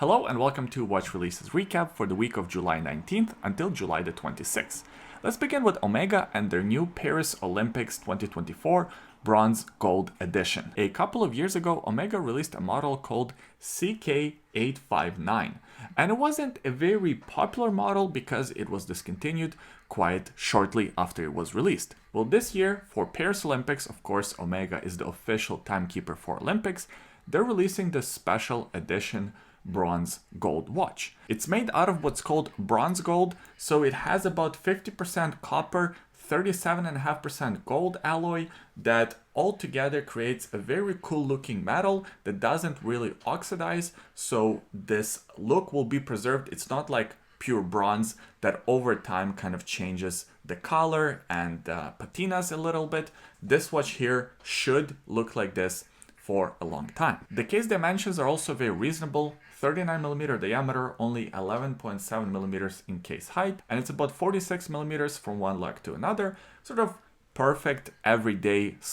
Hello and welcome to Watch Releases Recap for the week of July 19th until July the 26th. Let's begin with Omega and their new Paris Olympics 2024 Bronze Gold Edition. A couple of years ago, Omega released a model called CK859, and it wasn't a very popular model because it was discontinued quite shortly after it was released. Well, this year, for Paris Olympics, of course, Omega is the official timekeeper for Olympics, they're releasing the special edition bronze gold watch. It's made out of what's called bronze gold, so it has about 50% copper, 37.5% gold alloy that altogether creates a very cool looking metal that doesn't really oxidize, so this look will be preserved. It's not like pure bronze that over time kind of changes the color and patinas a little bit. This watch here should look like this for a long time. The case dimensions are also very reasonable. 39mm diameter, only 11.7mm in case height, and it's about 46mm from one leg to another, sort of perfect everyday /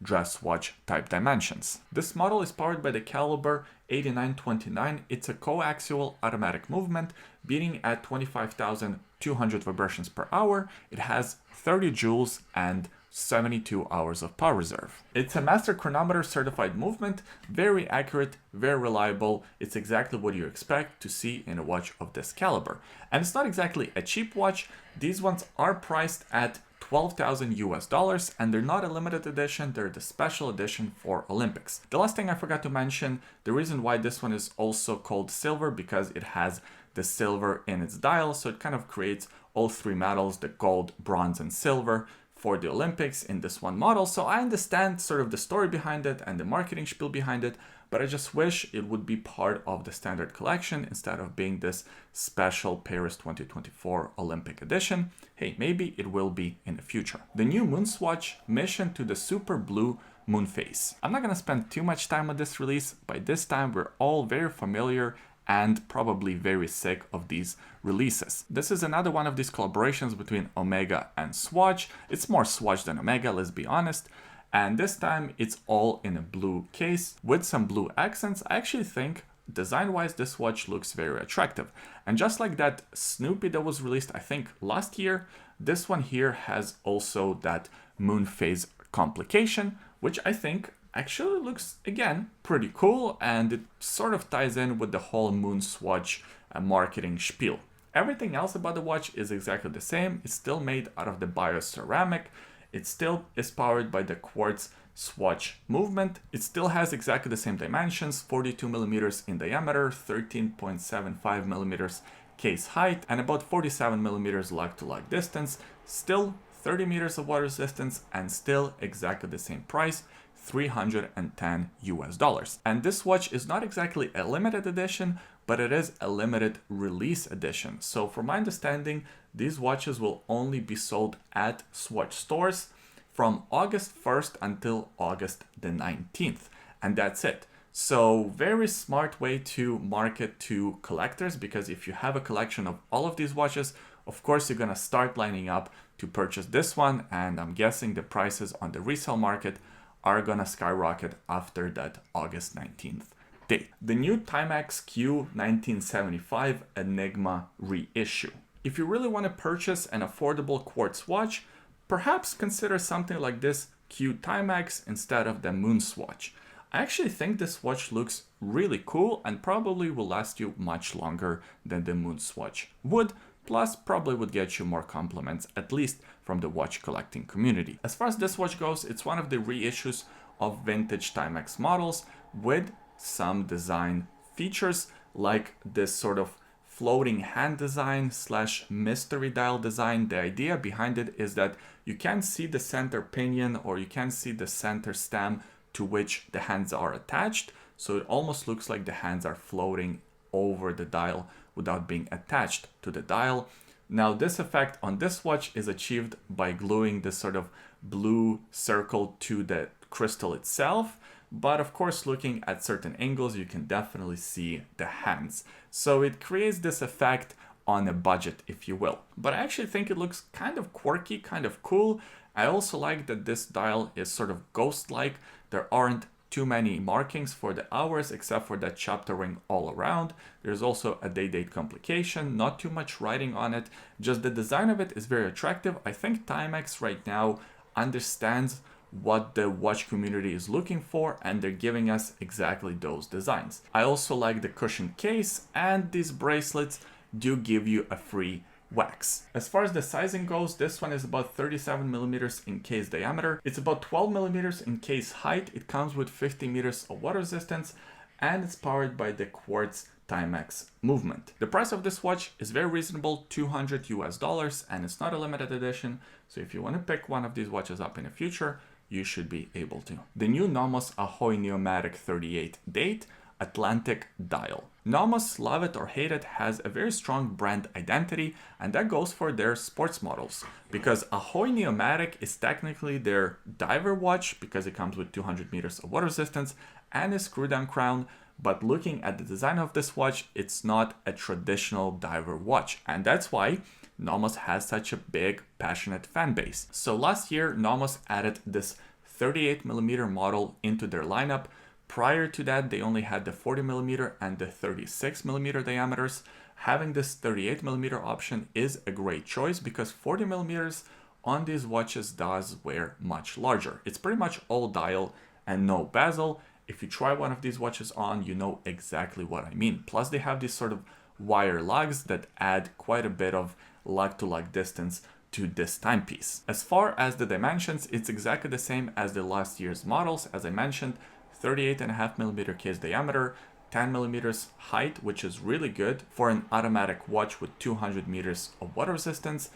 dress watch type dimensions. This model is powered by the caliber 8929. It's a coaxial automatic movement, beating at 25,200 vibrations per hour. It has 30 joules and 72 hours of power reserve. It's a master chronometer certified movement, very accurate, very reliable. It's exactly what you expect to see in a watch of this caliber. And it's not exactly a cheap watch. These ones are priced at $12,000 and they're not a limited edition, they're the special edition for Olympics. The last thing I forgot to mention, the reason why this one is also called silver, because it has the silver in its dial, so it kind of creates all three metals, the gold, bronze, and silver, for the Olympics in this one model. So I understand sort of the story behind it and the marketing spiel behind it, but I just wish it would be part of the standard collection instead of being this special Paris 2024 Olympic edition. Hey, maybe it will be in the future. The new MoonSwatch mission to the super blue Moonphase. I'm not gonna spend too much time on this release. By this time, we're all very familiar and probably very sick of these releases. This is another one of these collaborations between Omega and Swatch. It's more Swatch than Omega, let's be honest. And this time it's all in a blue case with some blue accents. I actually think design-wise this watch looks very attractive. And just like that Snoopy that was released, I think last year, this one here has also that Moonphase complication, which I think actually looks, again, pretty cool, and it sort of ties in with the whole MoonSwatch marketing spiel. Everything else about the watch is exactly the same. It's still made out of the bioceramic. It still is powered by the quartz Swatch movement. It still has exactly the same dimensions, 42mm in diameter, 13.75mm case height, and about 47mm lug-to-lug distance. Still 30 meters of water resistance, and still exactly the same price, $310. And this watch is not exactly a limited edition, but it is a limited release edition. So from my understanding, these watches will only be sold at Swatch stores from August 1st until August the 19th. And that's it. So very smart way to market to collectors, because if you have a collection of all of these watches, of course, you're gonna start lining up to purchase this one. And I'm guessing the prices on the resale market are gonna skyrocket after that August 19th date. The new Timex Q 1975 Enigma Reissue. If you really want to purchase an affordable quartz watch, perhaps consider something like this Q Timex instead of the MoonSwatch. I actually think this watch looks really cool and probably will last you much longer than the MoonSwatch would. Plus, probably would get you more compliments, at least from the watch collecting community. As far as this watch goes, it's one of the reissues of vintage Timex models with some design features like this sort of floating hand design / mystery dial design. The idea behind it is that you can't see the center pinion or you can't see the center stem to which the hands are attached. So it almost looks like the hands are floating over the dial without being attached to the dial. Now this effect on this watch is achieved by gluing this sort of blue circle to the crystal itself. But of course, looking at certain angles, you can definitely see the hands. So it creates this effect on a budget, if you will. But I actually think it looks kind of quirky, kind of cool. I also like that this dial is sort of ghost-like. There aren't too many markings for the hours except for that chapter ring all around. There's also a date complication, not too much writing on it, just the design of it is very attractive. I think Timex right now understands what the watch community is looking for, and they're giving us exactly those designs. I also like the cushion case, and these bracelets do give you a free wax. As far as the sizing goes, this one is about 37 millimeters in case diameter. It's about 12 millimeters in case height. It comes with 50 meters of water resistance, and it's powered by the quartz Timex movement. The price of this watch is very reasonable, $200 US, and it's not a limited edition. So if you want to pick one of these watches up in the future, you should be able to. The new Nomos Ahoi Neomatik 38 date Atlantic dial. Nomos, love it or hate it, has a very strong brand identity, and that goes for their sports models, because Ahoi Neomatik is technically their diver watch because it comes with 200 meters of water resistance and a screw down crown. But looking at the design of this watch, it's not a traditional diver watch, and that's why Nomos has such a big, passionate fan base. So last year, Nomos added this 38mm model into their lineup. Prior to that, they only had the 40mm and the 36mm diameters. Having this 38mm option is a great choice because 40mm on these watches does wear much larger. It's pretty much all dial and no bezel. If you try one of these watches on, you know exactly what I mean. Plus, they have these sort of wire lugs that add quite a bit of lug-to-lug distance to this timepiece. As far as the dimensions, it's exactly the same as the last year's models. As I mentioned, 38.5mm case diameter, 10mm height, which is really good for an automatic watch with 200 meters of water resistance.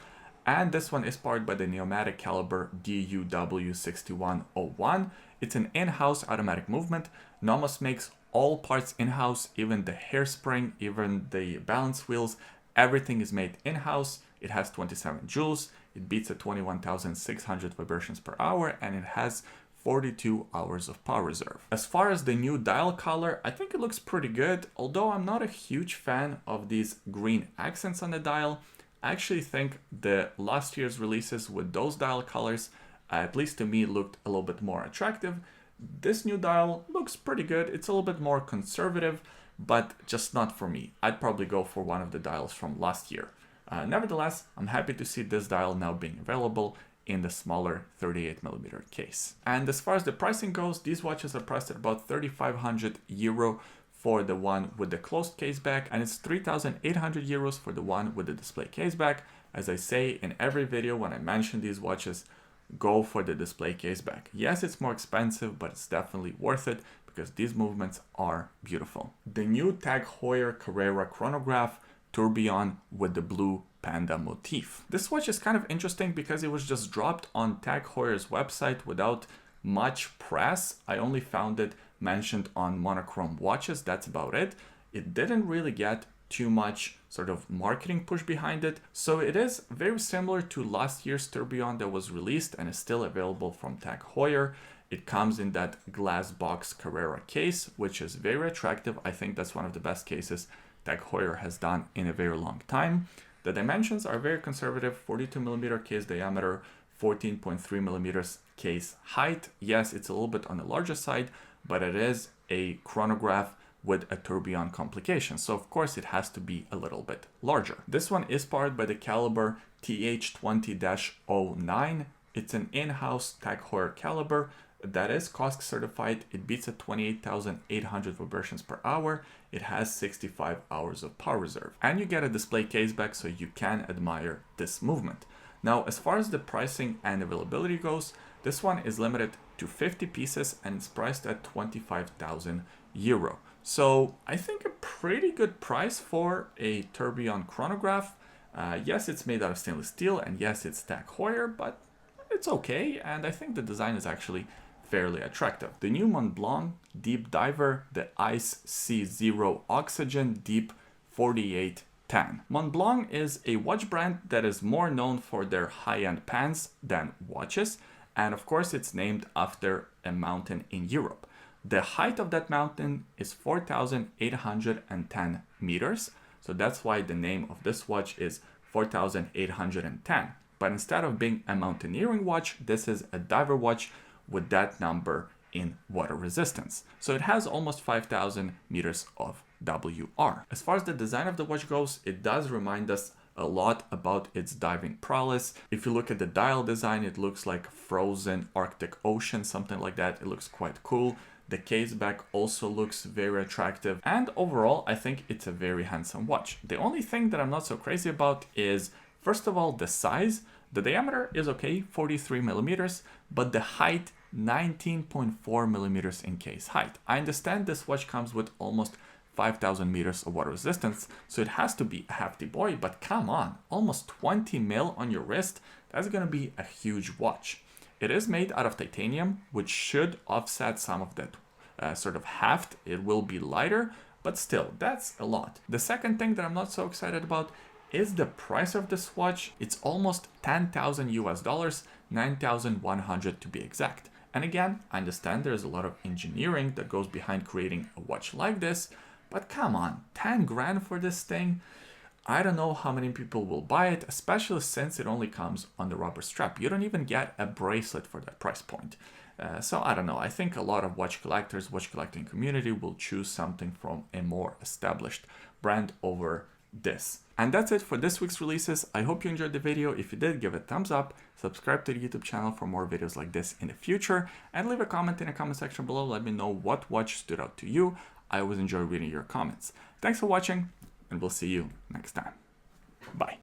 And this one is powered by the Neomatic caliber DUW6101. It's an in-house automatic movement. Nomos makes all parts in-house, even the hairspring, even the balance wheels, everything is made in-house. It has 27 joules, it beats at 21,600 vibrations per hour, and it has 42 hours of power reserve. As far as the new dial color, I think it looks pretty good, although I'm not a huge fan of these green accents on the dial. I actually think the last year's releases with those dial colors, at least to me, looked a little bit more attractive. This new dial looks pretty good. It's a little bit more conservative, but just not for me. I'd probably go for one of the dials from last year. Nevertheless, I'm happy to see this dial now being available in the smaller 38mm case. And as far as the pricing goes, these watches are priced at about 3,500 euro for the one with the closed case back, and it's 3,800 euros for the one with the display case back. As I say in every video when I mention these watches, go for the display case back. Yes, it's more expensive, but it's definitely worth it because these movements are beautiful. The new Tag Heuer Carrera Chronograph Tourbillon with the blue Panda motif. This watch is kind of interesting because it was just dropped on Tag Heuer's website without much press. I only found it mentioned on monochrome watches, that's about it. It didn't really get too much sort of marketing push behind it. So it is very similar to last year's Tourbillon that was released and is still available from Tag Heuer. It comes in that glass box Carrera case, which is very attractive. I think that's one of the best cases Tag Heuer has done in a very long time. The dimensions are very conservative, 42mm case diameter, 14.3mm case height. Yes, it's a little bit on the larger side, but it is a chronograph with a tourbillon complication. So of course it has to be a little bit larger. This one is powered by the caliber TH20-09. It's an in-house Tag Heuer caliber that is COSC certified. It beats at 28,800 vibrations per hour. It has 65 hours of power reserve. And you get a display case back so you can admire this movement. Now, as far as the pricing and availability goes, this one is limited to 50 pieces and it's priced at 25,000 euro. So I think a pretty good price for a tourbillon chronograph. Yes, it's made out of stainless steel, and yes, it's Tag Heuer, but it's okay. And I think the design is actually fairly attractive. The new Montblanc Deep Diver, the Ice C0 Oxygen Deep 4810. Montblanc is a watch brand that is more known for their high-end pans than watches, and of course it's named after a mountain in Europe. The height of that mountain is 4,810 meters, so that's why the name of this watch is 4,810. But instead of being a mountaineering watch, this is a diver watch with that number in water resistance. So it has almost 5,000 meters of WR. As far as the design of the watch goes, it does remind us a lot about its diving prowess. If you look at the dial design, it looks like a frozen Arctic Ocean, something like that. It looks quite cool. The case back also looks very attractive, and overall I think it's a very handsome watch. The only thing that I'm not so crazy about is, first of all, the size. The diameter is okay, 43 millimeters, but the height, 19.4 millimeters in case height. I understand this watch comes with almost 5,000 meters of water resistance, so it has to be a hefty boy, but come on, almost 20 mil on your wrist, that's gonna be a huge watch. It is made out of titanium, which should offset some of that sort of heft. It will be lighter, but still, that's a lot. The second thing that I'm not so excited about is the price of this watch. It's almost 10,000 US dollars, 9,100 to be exact. And again, I understand there's a lot of engineering that goes behind creating a watch like this, but come on, 10 grand for this thing? I don't know how many people will buy it, especially since it only comes on the rubber strap. You don't even get a bracelet for that price point. So I don't know, I think a lot of watch collectors, watch collecting community will choose something from a more established brand over this. And that's it for this week's releases. I hope you enjoyed the video. If you did, give it a thumbs up, subscribe to the YouTube channel for more videos like this in the future, and leave a comment in the comment section below. Let me know what watch stood out to you. I always enjoy reading your comments. Thanks for watching, and we'll see you next time. Bye.